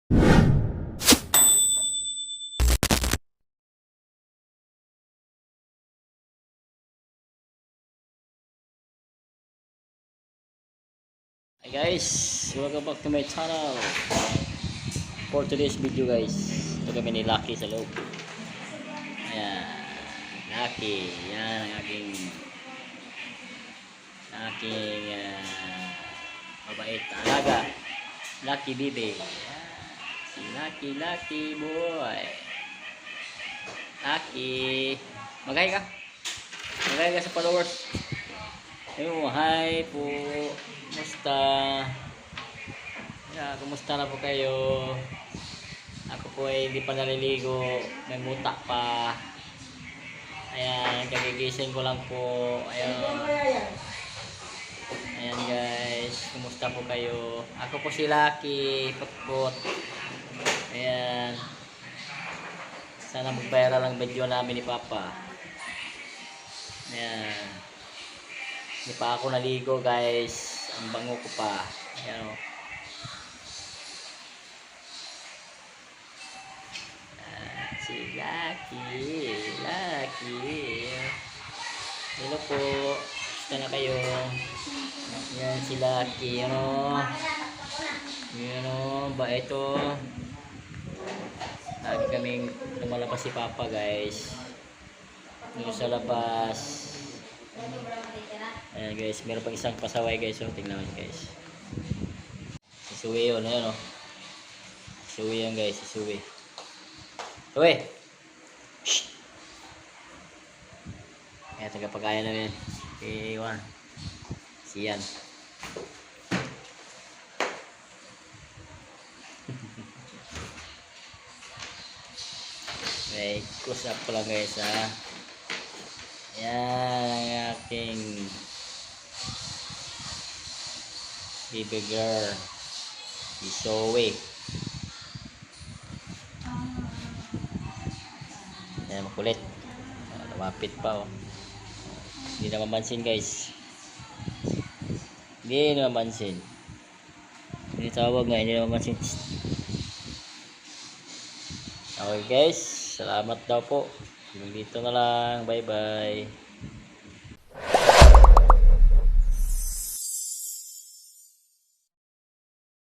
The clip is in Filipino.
Hi guys, welcome back to my channel. For today's video guys, ito kami ni Lucky sa loob. Ayan, Lucky, yan ang aking mabait na alaga. Lucky Bibi. Ayan, si Lucky boy. Lucky, maghay ka sa followers. Ayun, hi po. Kumusta? Yeah, kumusta na po kayo? Ako po ay hindi pa naliligo. May muta pa. Ayan, kagigising ko lang po. Ayan. Ayan guys, kumusta po kayo? Ako po si Lucky Putput. Ayan. Sana mag-viral ang video namin ni Papa. Ayan. Hindi pa ako naligo guys. Ang bango ko pa. Ayan o. Si Lucky. Hello po. Gusto na kayo. Ayan si Lucky. Ano? Ayan o. Ba ito. Lagi kaming lumalabas si Papa guys. Dito sa labas. Ayan guys, meron pang isang pasaway guys, so tingnan nyo guys. Si Suwi yun, ayan o. Si Suwi yan guys, si Suwi. Suwi! Shhh! Ayan, tagapagaya na yan. Okay, Iwan. Siyan. Okay, close up ko lang guys ha. Ayan ang aking baby girl, si Zoe. Ayan, makulit. Lumapit pa oh. Hindi na mamansin guys. Hindi na mamansin. Hindi tawag nga, hindi na mamansin. Okay guys, salamat daw po. Dito na lang, bye bye.